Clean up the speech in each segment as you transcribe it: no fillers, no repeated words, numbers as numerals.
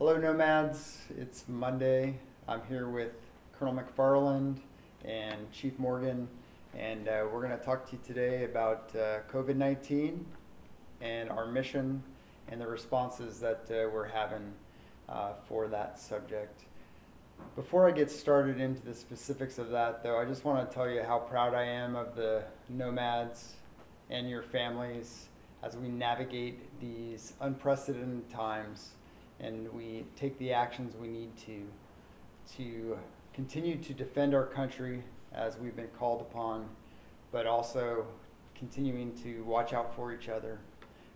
Hello, Nomads. It's Monday. I'm here with Colonel McFarland and Chief Morgan, and we're going to talk to you today about COVID-19 and our mission and the responses that we're having for that subject. Before I get started into the specifics of that, though, I just want to tell you how proud I am of the Nomads and your families as we navigate these unprecedented times and we take the actions we need to continue to defend our country as we've been called upon, but also continuing to watch out for each other.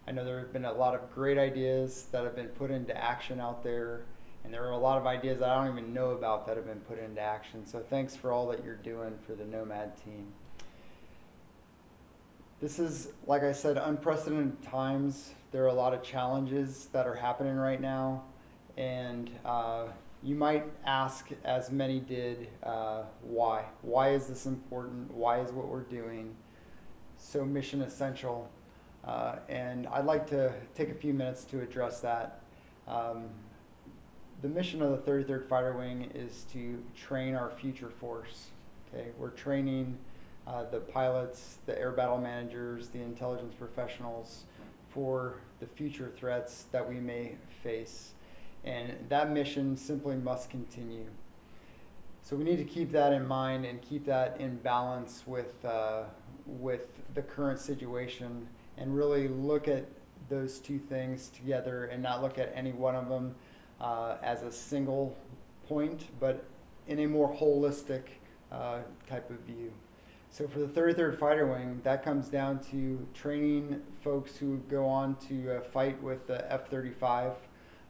I know there have been a lot of great ideas that have been put into action out there, and there are a lot of ideas that I don't even know about that have been put into action. So thanks for all that you're doing for the Nomad team. This is, like I said, unprecedented times. There are a lot of challenges that are happening right now, and you might ask, as many did, why? Why is this important? Why is what we're doing so mission essential? And I'd like to take a few minutes to address that. The mission of the 33rd Fighter Wing is to train our future force. Okay, we're training the pilots, the air battle managers, the intelligence professionals for the future threats that we may face. And that mission simply must continue. So we need to keep that in mind and keep that in balance with the current situation and really look at those two things together and not look at any one of them as a single point, but in a more holistic type of view. So for the 33rd Fighter Wing, that comes down to training folks who go on to fight with the F-35.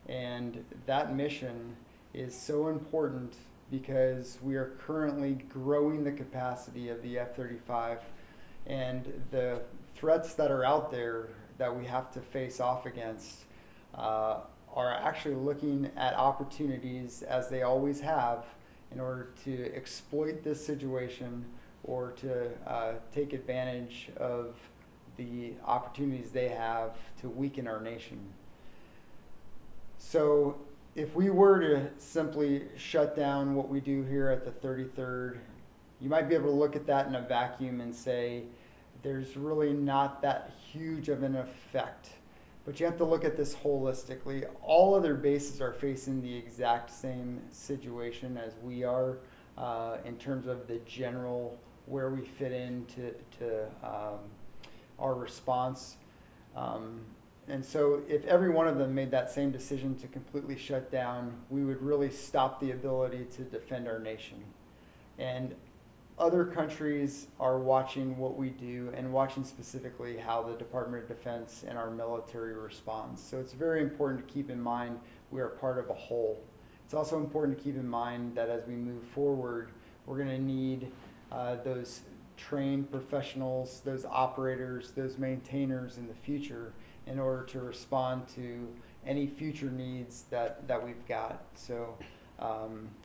And that mission is so important because we are currently growing the capacity of the F-35. And the threats that are out there that we have to face off against are actually looking at opportunities, as they always have, in order to exploit this situation or to take advantage of the opportunities they have to weaken our nation. So if we were to simply shut down what we do here at the 33rd, you might be able to look at that in a vacuum and say, there's really not that huge of an effect. But you have to look at this holistically. All other bases are facing the exact same situation as we are in terms of the general where we fit into our response. And so if every one of them made that same decision to completely shut down, we would really stop the ability to defend our nation. And other countries are watching what we do and watching specifically how the Department of Defense and our military responds. So it's very important to keep in mind we are part of a whole. It's also important to keep in mind that as we move forward, we're going to need those trained professionals, those operators, those maintainers in the future in order to respond to any future needs that we've got. So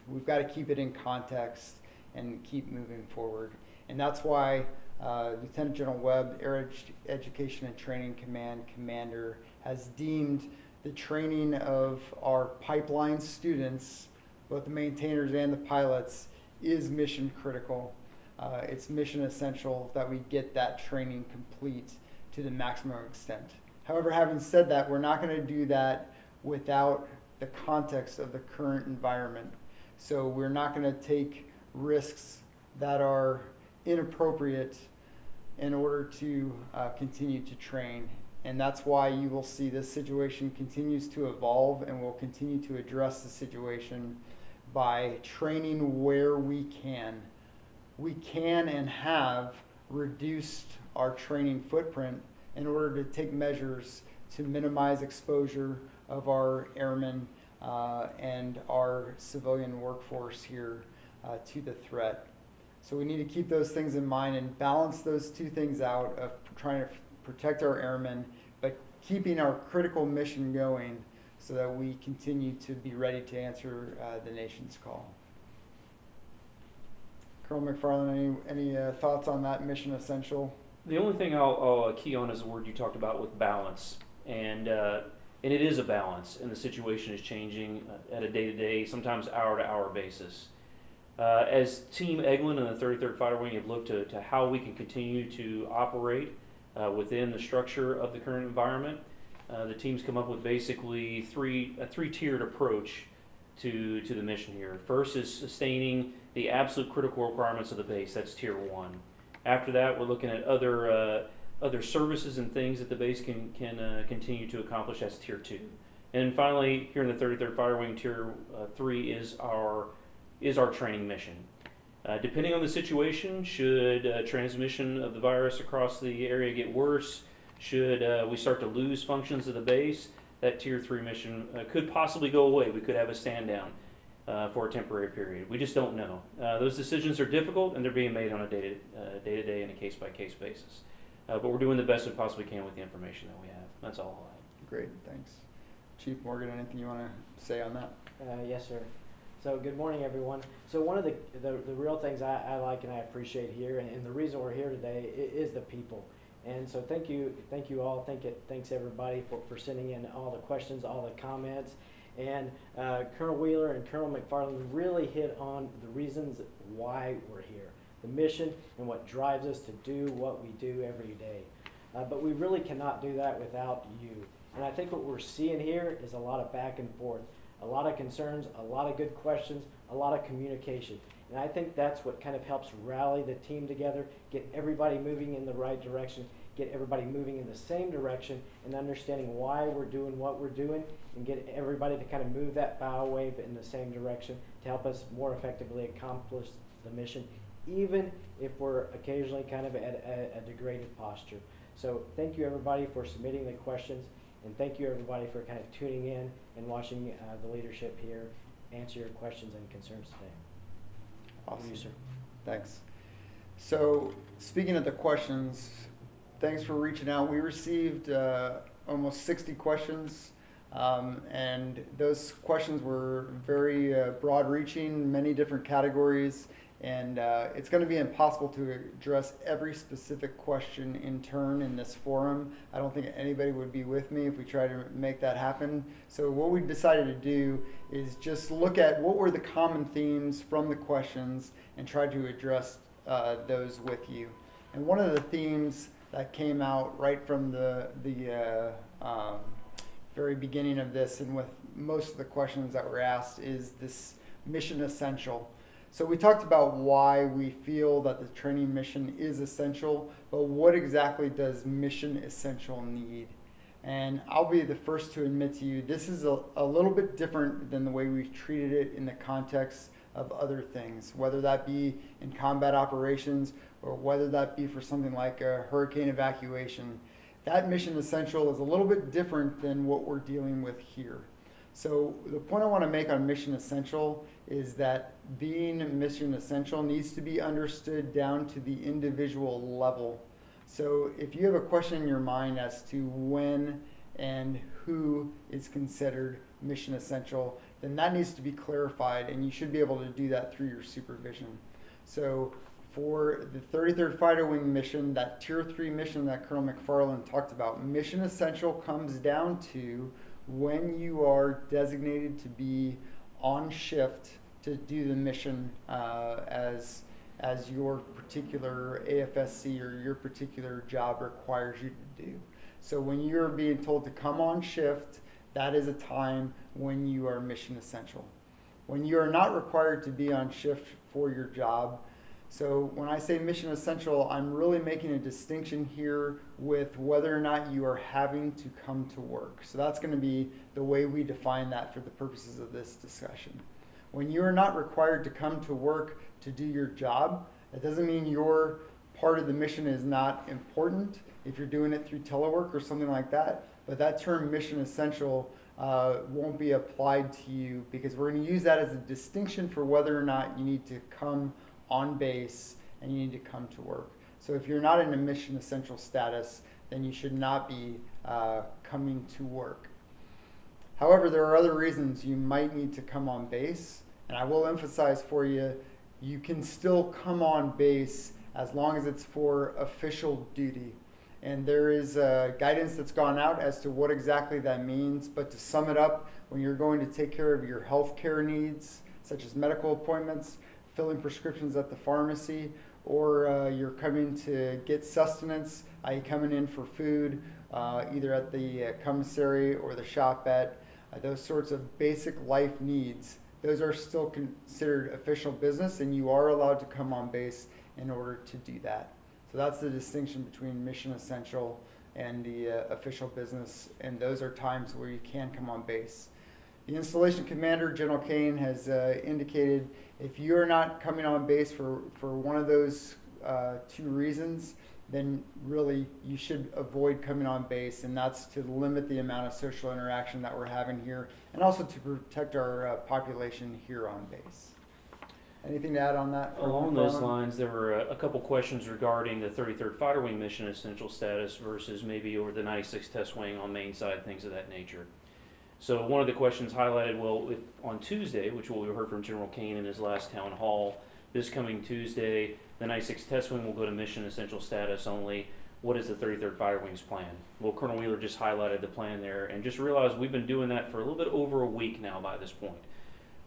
we've got to keep it in context and keep moving forward. And that's why Lieutenant General Webb, Air Education and Training Command Commander, has deemed the training of our pipeline students, both the maintainers and the pilots, is mission critical. It's mission essential that we get that training complete to the maximum extent. However, having said that, we're not going to do that without the context of the current environment. So we're not going to take risks that are inappropriate in order to continue to train. And that's why you will see this situation continues to evolve, and we'll continue to address the situation by training where we can. We can and have reduced our training footprint in order to take measures to minimize exposure of our airmen and our civilian workforce here to the threat. So we need to keep those things in mind and balance those two things out of trying to protect our airmen, but keeping our critical mission going so that we continue to be ready to answer the nation's call. Colonel McFarland, any thoughts on that mission essential? The only thing I'll key on is the word you talked about with balance. And And it is a balance, and the situation is changing at a day-to-day, sometimes hour-to-hour basis. As Team Eglin and the 33rd Fighter Wing have looked to how we can continue to operate within the structure of the current environment, the team's come up with basically a three-tiered approach to the mission here. First is sustaining the absolute critical requirements of the base. That's Tier 1. After that, we're looking at other services and things that the base can continue to accomplish. That's Tier 2. And finally, here in the 33rd Fighter Wing, Tier 3 is our training mission. Depending on the situation, should transmission of the virus across the area get worse, should we start to lose functions of the base, that Tier 3 mission could possibly go away. We could have a stand down for a temporary period. We just don't know. Those decisions are difficult, and they're being made on a day-to-day and a case-by-case basis. But we're doing the best we possibly can with the information that we have. That's all I'll add. Great, thanks. Chief Morgan, anything you want to say on that? Yes, sir. So good morning, everyone. So one of the real things I like and I appreciate here, and the reason we're here today is the people. And so thank you all. Thanks everybody for sending in all the questions, all the comments. And Colonel Wheeler and Colonel McFarland really hit on the reasons why we're here, the mission and what drives us to do what we do every day. But we really cannot do that without you. And I think what we're seeing here is a lot of back and forth, a lot of concerns, a lot of good questions, a lot of communication. And I think that's what kind of helps rally the team together, get everybody moving in the right direction, get everybody moving in the same direction, and understanding why we're doing what we're doing, and get everybody to kind of move that bow wave in the same direction to help us more effectively accomplish the mission, even if we're occasionally kind of at a degraded posture. So thank you everybody for submitting the questions, and thank you everybody for kind of tuning in and watching the leadership here answer your questions and concerns today. Awesome. Thank you, sir. Thanks. So speaking of the questions, thanks for reaching out. We received almost 60 questions, and those questions were very broad-reaching, many different categories, and it's going to be impossible to address every specific question in turn in this forum. I don't think anybody would be with me if we tried to make that happen. So what we decided to do is just look at what were the common themes from the questions and try to address those with you. And one of the themes that came out right from the very beginning of this, and with most of the questions that were asked, is this mission essential. So we talked about why we feel that the training mission is essential, but what exactly does mission essential need? And I'll be the first to admit to you, this is a little bit different than the way we've treated it in the context of other things, whether that be in combat operations or whether that be for something like a hurricane evacuation. That mission essential is a little bit different than what we're dealing with here. So the point I want to make on mission essential is that being mission essential needs to be understood down to the individual level. So if you have a question in your mind as to when and who is considered mission essential, then that needs to be clarified, and you should be able to do that through your supervision. So for the 33rd Fighter Wing mission, that Tier 3 mission that Colonel McFarland talked about, mission essential comes down to when you are designated to be on shift to do the mission as your particular AFSC or your particular job requires you to do. So when you're being told to come on shift, that is a time when you are mission essential. When you are not required to be on shift for your job, so when I say mission essential, I'm really making a distinction here with whether or not you are having to come to work. So that's going to be the way we define that for the purposes of this discussion. When you are not required to come to work to do your job, that doesn't mean your part of the mission is not important if you're doing it through telework or something like that. But that term mission essential won't be applied to you, because we're going to use that as a distinction for whether or not you need to come on base and you need to come to work. So if you're not in a mission essential status, then you should not be coming to work. However, there are other reasons you might need to come on base, and I will emphasize for you, you can still come on base as long as it's for official duty. And there is guidance that's gone out as to what exactly that means. But to sum it up, when you're going to take care of your health care needs, such as medical appointments, filling prescriptions at the pharmacy, or you're coming to get sustenance, i.e. coming in for food, either at the commissary or the shop at, those sorts of basic life needs, those are still considered official business, and you are allowed to come on base in order to do that. So that's the distinction between mission essential and the official business, and those are times where you can come on base. The installation commander, General Kane, has indicated if you're not coming on base for one of those two reasons, then really you should avoid coming on base, and that's to limit the amount of social interaction that we're having here, and also to protect our population here on base. Anything to add on that? Along those lines, there were a couple questions regarding the 33rd Fighter Wing mission essential status versus maybe over the 96th Test Wing on main side, things of that nature. So one of the questions highlighted, well, if on Tuesday, which we heard from General Kane in his last town hall, this coming Tuesday, the 96th Test Wing will go to mission essential status only. What is the 33rd Fighter Wing's plan? Well, Colonel Wheeler just highlighted the plan there, and just realized we've been doing that for a little bit over a week now by this point.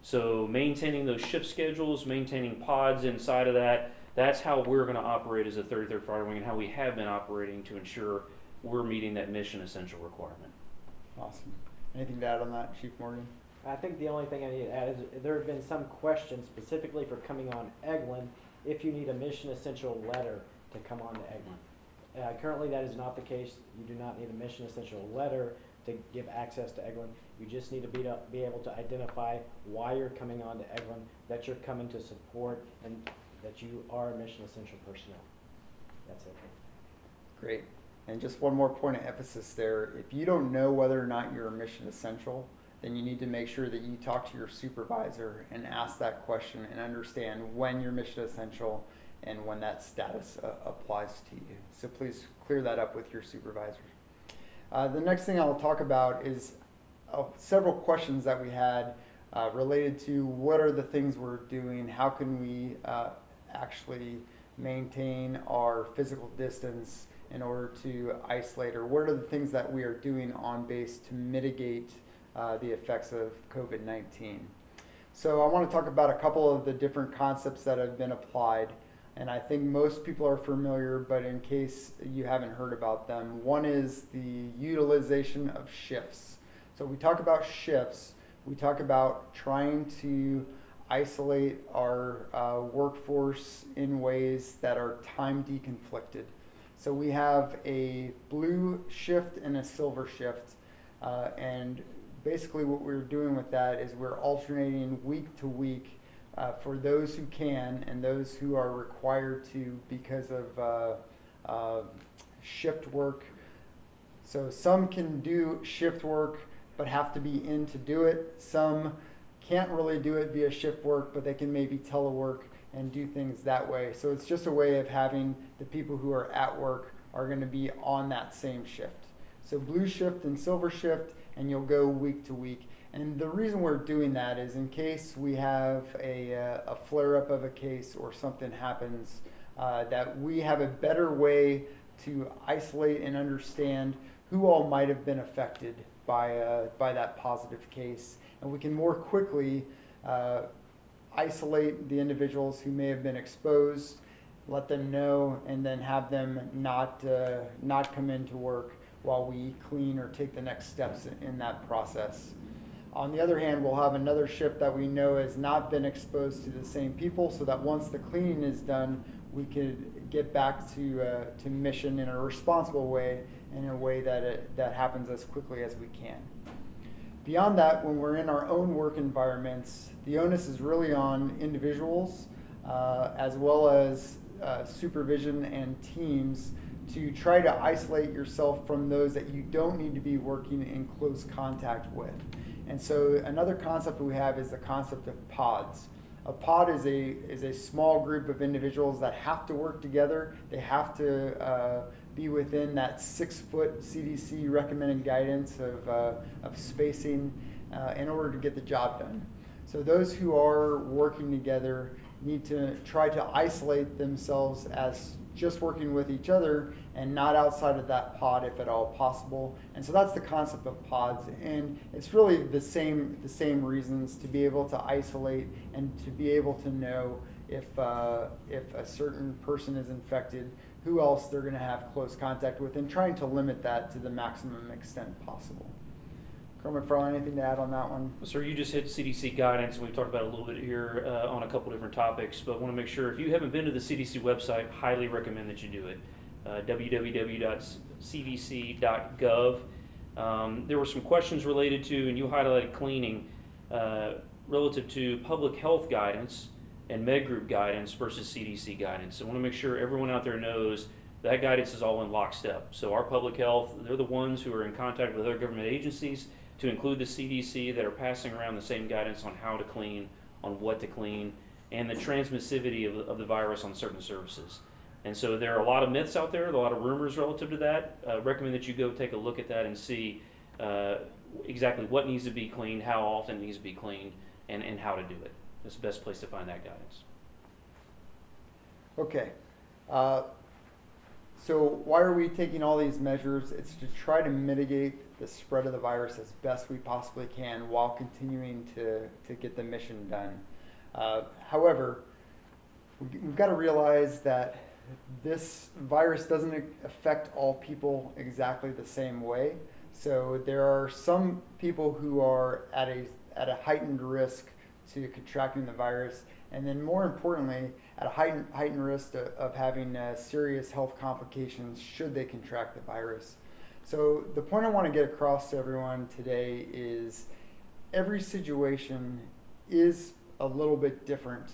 So maintaining those shift schedules, maintaining pods inside of that, that's how we're going to operate as a 33rd Fighter Wing and how we have been operating to ensure we're meeting that mission essential requirement. Awesome. Anything to add on that, Chief Morgan? I think the only thing I need to add is there have been some questions specifically for coming on Eglin if you need a mission essential letter to come on to Eglin. Currently that is not the case. You do not need a mission essential letter to give access to Eglin. You just need to be able to identify why you're coming on to Eglin, that you're coming to support, and that you are a mission essential personnel. That's it. Great. And just one more point of emphasis there. If you don't know whether or not you're a mission essential, then you need to make sure that you talk to your supervisor and ask that question and understand when you're mission essential and when that status applies to you. So please clear that up with your supervisor. The next thing I'll talk about is several questions that we had related to what are the things we're doing, how can we actually maintain our physical distance in order to isolate, or what are the things that we are doing on base to mitigate the effects of COVID-19. So I want to talk about a couple of the different concepts that have been applied, and I think most people are familiar, but in case you haven't heard about them, one is the utilization of shifts. So we talk about shifts, we talk about trying to isolate our workforce in ways that are time deconflicted. So we have a blue shift and a silver shift, and basically what we're doing with that is we're alternating week to week for those who can and those who are required to because of shift work. So some can do shift work but have to be in to do it. Some can't really do it via shift work, but they can maybe telework and do things that way. So it's just a way of having the people who are at work are going to be on that same shift. So blue shift and silver shift, and you'll go week to week. And the reason we're doing that is in case we have a flare-up of a case or something happens, that we have a better way to isolate and understand who all might have been affected by that positive case. And we can more quickly isolate the individuals who may have been exposed, let them know, and then have them not come into work while we clean or take the next steps in that process. On the other hand, we'll have another shift that we know has not been exposed to the same people, so that once the cleaning is done, we could get back to mission in a responsible way, in a way that happens as quickly as we can. Beyond that, when we're in our own work environments, the onus is really on individuals as well as supervision and teams to try to isolate yourself from those that you don't need to be working in close contact with. And so another concept we have is the concept of pods. A pod is a small group of individuals that have to work together. They have to be within that 6-foot CDC recommended guidance of spacing in order to get the job done. So those who are working together need to try to isolate themselves as just working with each other and not outside of that pod if at all possible. And so that's the concept of pods, and it's really the same reasons, to be able to isolate and to be able to know if a certain person is infected, who else they're going to have close contact with, and trying to limit that to the maximum extent possible. Colonel McFarland, anything to add on that one? Sir, you just hit CDC guidance, and we've talked about it a little bit here on a couple different topics, but want to make sure, if you haven't been to the CDC website, highly recommend that you do it. www.cdc.gov. There were some questions related to, and you highlighted cleaning, relative to public health guidance and med group guidance versus CDC guidance. I want to make sure everyone out there knows that guidance is all in lockstep. So our public health, they're the ones who are in contact with other government agencies, to include the CDC, that are passing around the same guidance on how to clean, on what to clean, and the transmissivity of the virus on certain surfaces. And so there are a lot of myths out there, a lot of rumors relative to that. Recommend that you go take a look at that and see exactly what needs to be cleaned, how often it needs to be cleaned, and how to do it. That's the best place to find that guidance. Okay. So why are we taking all these measures? It's to try to mitigate the spread of the virus as best we possibly can while continuing to get the mission done. However, we've got to realize that this virus doesn't affect all people exactly the same way. So there are some people who are at a heightened risk to contracting the virus, and then more importantly, at a heightened risk of having serious health complications should they contract the virus. So the point I want to get across to everyone today is every situation is a little bit different.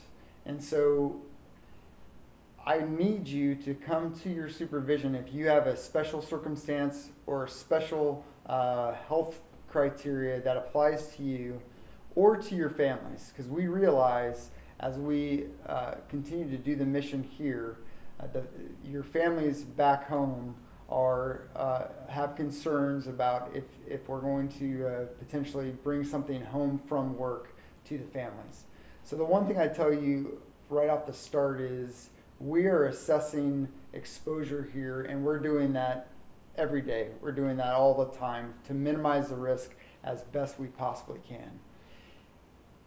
And so I need you to come to your supervision if you have a special circumstance or a special health criteria that applies to you or to your families, because we realize as we continue to do the mission here, your families back home have concerns about if we're going to potentially bring something home from work to the families. So the one thing I tell you right off the start is we are assessing exposure here, and we're doing that every day. We're doing that all the time to minimize the risk as best we possibly can.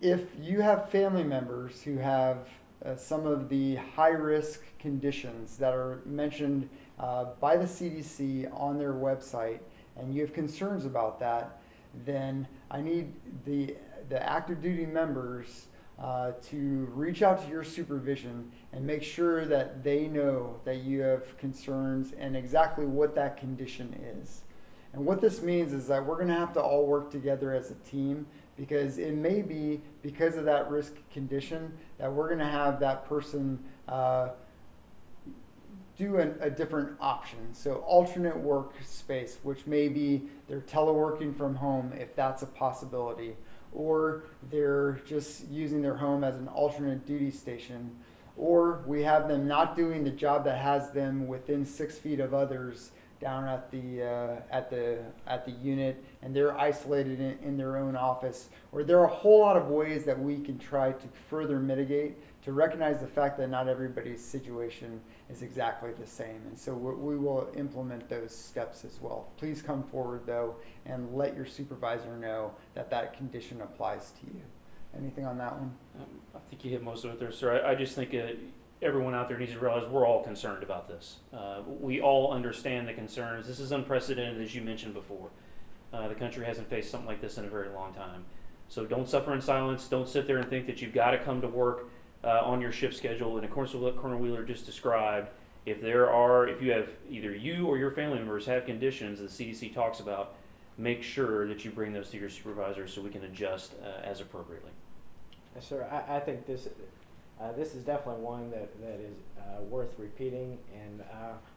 If you have family members who have some of the high-risk conditions that are mentioned by the CDC on their website, and you have concerns about that, then I need the active duty members to reach out to your supervision and make sure that they know that you have concerns and exactly what that condition is. And what this means is that we're going to have to all work together as a team, because it may be because of that risk condition that we're going to have that person do a different option. So alternate workspace, which may be they're teleworking from home if that's a possibility, or they're just using their home as an alternate duty station, or we have them not doing the job that has them within 6 feet of others down at the unit, and they're isolated in their own office. Or there are a whole lot of ways that we can try to further mitigate, to recognize the fact that not everybody's situation is exactly the same. And so we will implement those steps as well. Please come forward though and let your supervisor know that that condition applies to you. Anything on that one? I think you hit most of it there, sir. I just think everyone out there needs to realize we're all concerned about this. We all understand the concerns. This is unprecedented, as you mentioned before. The country hasn't faced something like this in a very long time. So don't suffer in silence. Don't sit there and think that you've got to come to work on your shift schedule. In accordance with what Colonel Wheeler just described, if you have either you or your family members have conditions that the CDC talks about, make sure that you bring those to your supervisor so we can adjust as appropriately. Yes, sir. I think this is definitely one that is worth repeating, and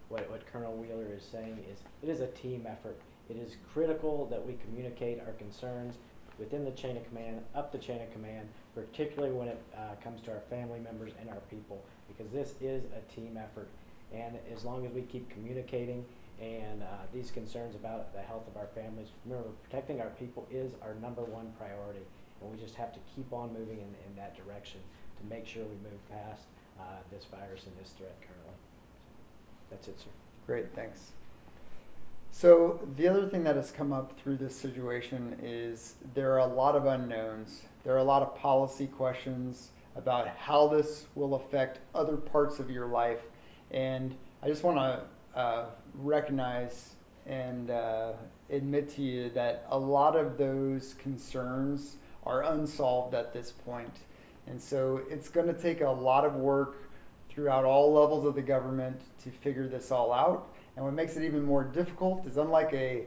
what Colonel Wheeler is saying is it is a team effort. It is critical that we communicate our concerns within the chain of command, up the chain of command, particularly when it comes to our family members and our people, because this is a team effort. And as long as we keep communicating and these concerns about the health of our families, remember, protecting our people is our number one priority, and we just have to keep on moving in that direction to make sure we move past this virus and this threat currently. That's it, sir. Great, thanks. So the other thing that has come up through this situation is there are a lot of unknowns. There are a lot of policy questions about how this will affect other parts of your life. And I just want to recognize and admit to you that a lot of those concerns are unsolved at this point. And so it's going to take a lot of work throughout all levels of the government to figure this all out. And what makes it even more difficult is, unlike a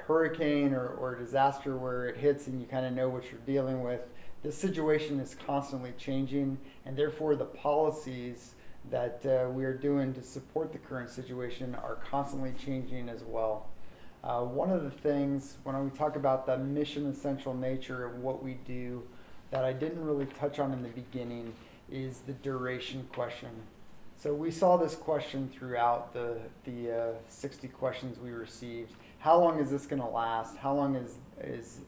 hurricane or a disaster where it hits and you kind of know what you're dealing with, this situation is constantly changing, and therefore the policies that we are doing to support the current situation are constantly changing as well. One of the things when we talk about the mission essential nature of what we do that I didn't really touch on in the beginning is the duration question. So we saw this question throughout the 60 questions we received. How long is this going to last? How long is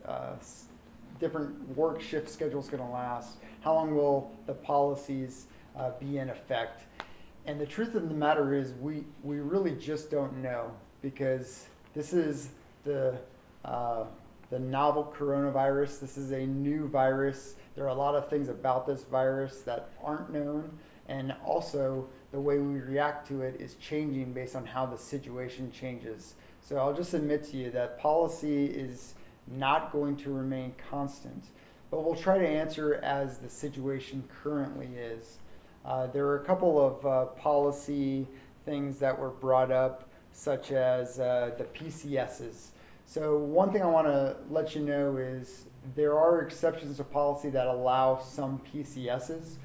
different work shift schedules going to last? How long will the policies be in effect? And the truth of the matter is we really just don't know, because this is the novel coronavirus. This is a new virus. There are a lot of things about this virus that aren't known, and also the way we react to it is changing based on how the situation changes. So I'll just admit to you that policy is not going to remain constant, but we'll try to answer as the situation currently is. There are a couple of policy things that were brought up, such as the PCSs. So one thing I want to let you know is there are exceptions to policy that allow some PCSs.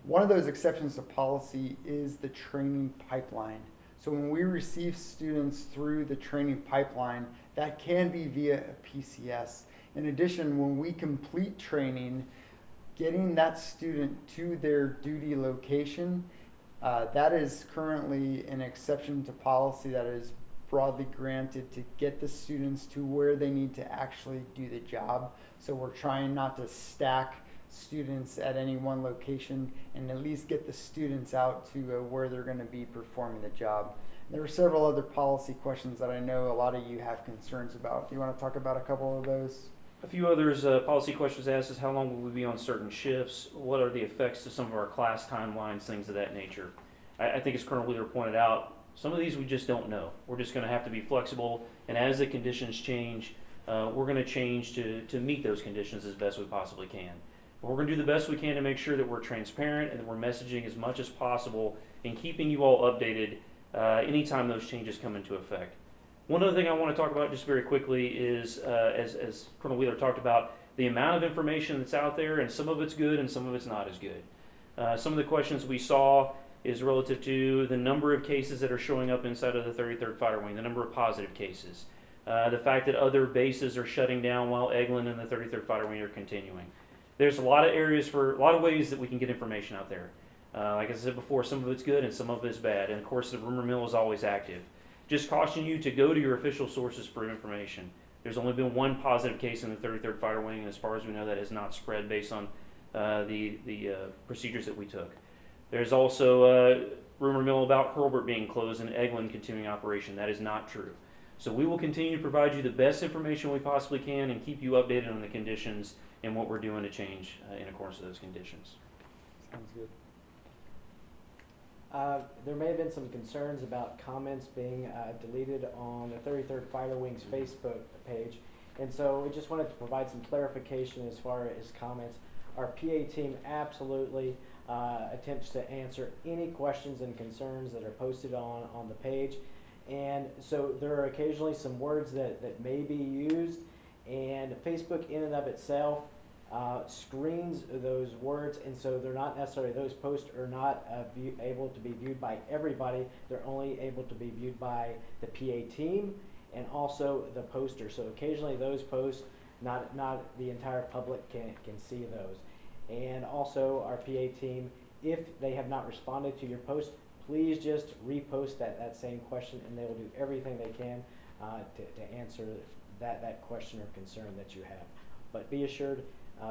One of those exceptions to policy is the training pipeline. So when we receive students through the training pipeline, that can be via a PCS. In addition, when we complete training, getting that student to their duty location, that is currently an exception to policy that is broadly granted to get the students to where they need to actually do the job. So we're trying not to stack students at any one location, and at least get the students out to where they're going to be performing the job. There are several other policy questions that I know a lot of you have concerns about. Do you want to talk about a couple of those? A few others policy questions asked is how long will we be on certain shifts? What are the effects to some of our class timelines, things of that nature? I think as Colonel Wheeler pointed out, some of these we just don't know. We're just going to have to be flexible, and as the conditions change, we're going to change to meet those conditions as best we possibly can. But we're going to do the best we can to make sure that we're transparent and that we're messaging as much as possible and keeping you all updated anytime those changes come into effect. One other thing I want to talk about just very quickly is, as Colonel Wheeler talked about, the amount of information that's out there, and some of it's good and some of it's not as good. Some of the questions we saw is relative to the number of cases that are showing up inside of the 33rd Fighter Wing, the number of positive cases, the fact that other bases are shutting down while Eglin and the 33rd Fighter Wing are continuing. There's a lot of ways that we can get information out there. Like I said before, some of it's good and some of it's bad, and of course the rumor mill is always active. Just caution you to go to your official sources for information. There's only been one positive case in the 33rd Fighter Wing, and as far as we know, that has not spread based on the procedures that we took. There's also a rumor mill about Hurlburt being closed and Eglin continuing operation. That is not true. So we will continue to provide you the best information we possibly can and keep you updated on the conditions and what we're doing to change in accordance with those conditions. Sounds good. There may have been some concerns about comments being deleted on the 33rd Fighter Wing's Facebook page, and so we just wanted to provide some clarification as far as comments. Our PA team absolutely attempts to answer any questions and concerns that are posted on the page, and so there are occasionally some words that may be used, and Facebook in and of itself screens those words, and so they're not necessarily, those posts are not able to be viewed by everybody. They're only able to be viewed by the PA team and also the poster. So occasionally those posts, not the entire public can see those. And also our PA team, if they have not responded to your post, please just repost that same question, and they will do everything they can to answer that question or concern that you have. But be assured,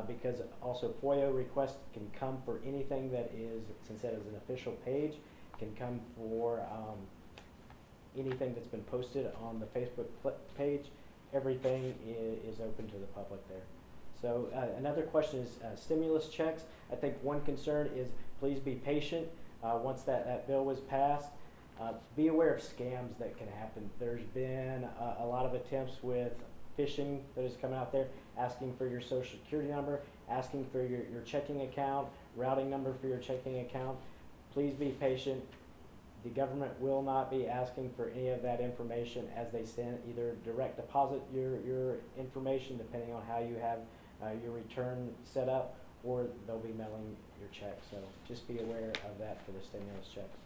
because also FOIA requests can come for anything that is, since that is an official page, can come for anything that's been posted on the Facebook page, everything is open to the public there. So another question is stimulus checks. I think one concern is please be patient. Once that bill was passed, be aware of scams that can happen. There's been a lot of attempts with phishing that is coming out there, asking for your social security number, asking for your checking account, routing number for your checking account. Please be patient. The government will not be asking for any of that information as they send either direct deposit your information, depending on how you have your return set up, or they'll be mailing your check. So just be aware of that for the stimulus checks.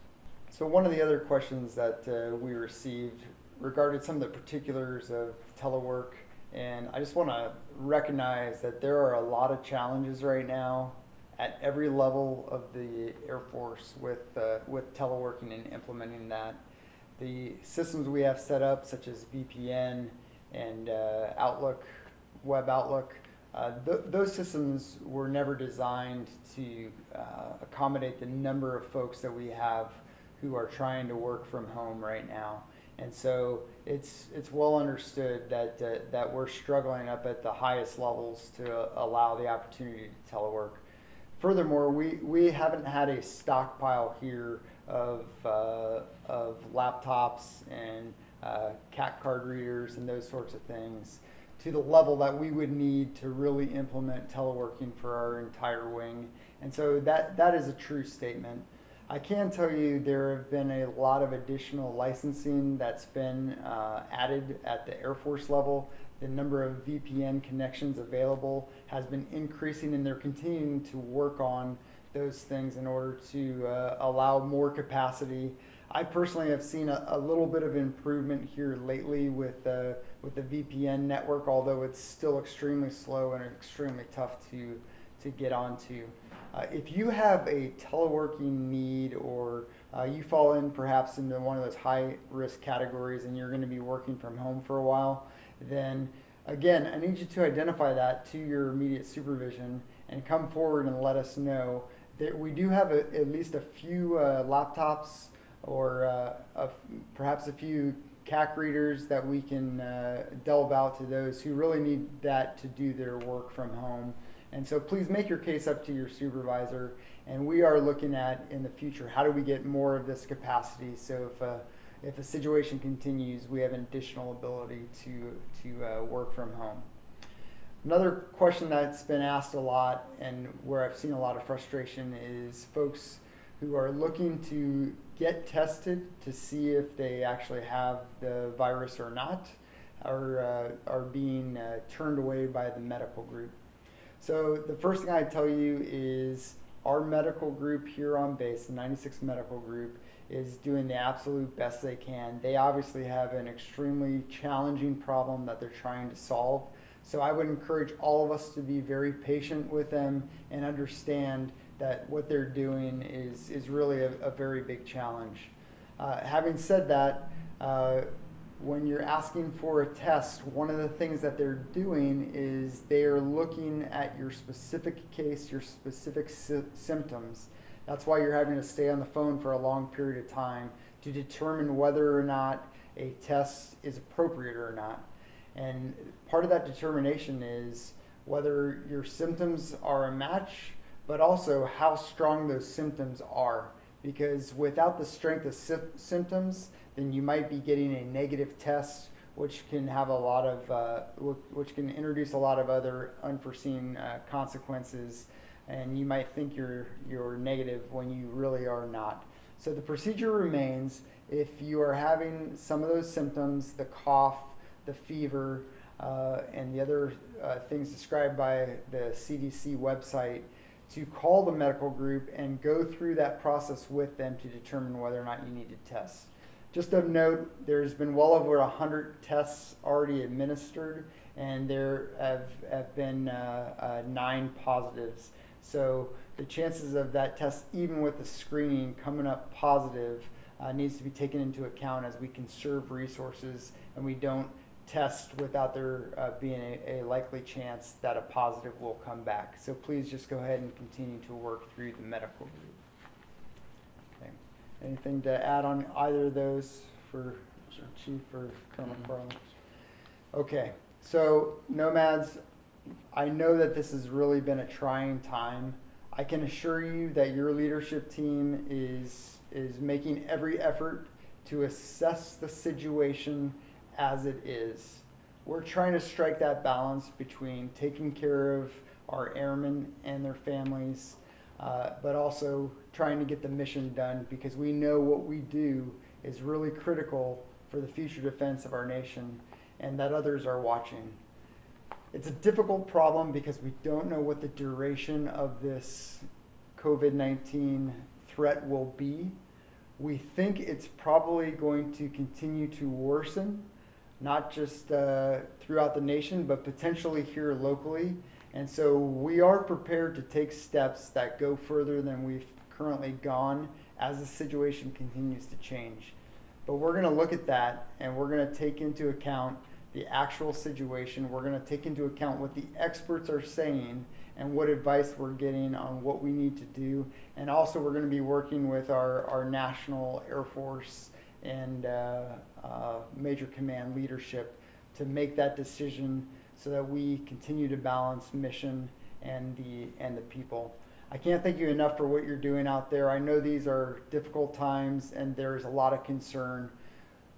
So one of the other questions that we received regarded some of the particulars of telework, and I just want to recognize that there are a lot of challenges right now at every level of the Air Force with teleworking and implementing that. The systems we have set up, such as VPN and Outlook, Web Outlook, those systems were never designed to accommodate the number of folks that we have who are trying to work from home right now. And so it's well understood that we're struggling up at the highest levels to allow the opportunity to telework. Furthermore, we haven't had a stockpile here of laptops and CAT card readers and those sorts of things to the level that we would need to really implement teleworking for our entire wing. And so that is a true statement. I can tell you there have been a lot of additional licensing that's been added at the Air Force level. The number of VPN connections available has been increasing, and they're continuing to work on those things in order to allow more capacity. I personally have seen a little bit of improvement here lately with the VPN network, although it's still extremely slow and extremely tough to get onto. If you have a teleworking need, or you fall in perhaps into one of those high risk categories and you're going to be working from home for a while, then again, I need you to identify that to your immediate supervision and come forward and let us know that we do have at least a few laptops or perhaps a few CAC readers that we can delve out to those who really need that to do their work from home. And so please make your case up to your supervisor, and we are looking at in the future, how do we get more of this capacity so if a situation continues, we have an additional ability to work from home. Another question that's been asked a lot and where I've seen a lot of frustration is folks who are looking to get tested to see if they actually have the virus or not, are being turned away by the medical group. So the first thing I'd tell you is our medical group here on base, the 96 medical group, is doing the absolute best they can. They obviously have an extremely challenging problem that they're trying to solve. So I would encourage all of us to be very patient with them and understand that what they're doing is really a very big challenge. Having said that, when you're asking for a test, one of the things that they're doing is they are looking at your specific case, your specific symptoms. That's why you're having to stay on the phone for a long period of time to determine whether or not a test is appropriate or not. And part of that determination is whether your symptoms are a match, but also how strong those symptoms are. Because without the strength of symptoms, then you might be getting a negative test, which can have a lot of, which can introduce a lot of other unforeseen consequences, and you might think you're negative when you really are not. So the procedure remains: if you are having some of those symptoms, the cough, the fever, and the other things described by the CDC website, to call the medical group and go through that process with them to determine whether or not you need to test. Just of note, there's been well over 100 tests already administered, and there have been 9 positives. So the chances of that test, even with the screening coming up positive, needs to be taken into account as we conserve resources and we don't test without there being a likely chance that a positive will come back. So please just go ahead and continue to work through the medical group. Okay. Anything to add on either of those for sir. Chief or Colonel Mhm. Farley. Okay, so Nomads, I know that this has really been a trying time. I can assure you that your leadership team is making every effort to assess the situation as it is. We're trying to strike that balance between taking care of our airmen and their families, but also trying to get the mission done, because we know what we do is really critical for the future defense of our nation, and that others are watching. It's a difficult problem because we don't know what the duration of this COVID-19 threat will be. We think it's probably going to continue to worsen, not just throughout the nation, but potentially here locally. And so we are prepared to take steps that go further than we've currently gone as the situation continues to change. But we're going to look at that, and we're going to take into account the actual situation. We're going to take into account what the experts are saying and what advice we're getting on what we need to do. And also we're going to be working with our National Air Force and Major Command leadership to make that decision so that we continue to balance mission and the people. I can't thank you enough for what you're doing out there. I know these are difficult times and there's a lot of concern.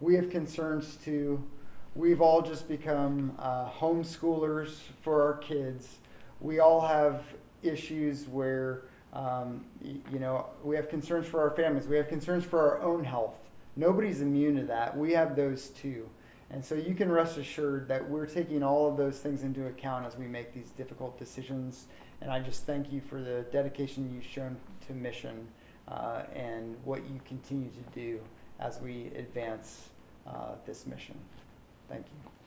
We have concerns too. We've all just become homeschoolers for our kids. We all have issues where, we have concerns for our families. We have concerns for our own health. Nobody's immune to that. We have those too. And so you can rest assured that we're taking all of those things into account as we make these difficult decisions. And I just thank you for the dedication you've shown to mission and what you continue to do as we advance this mission. Thank you.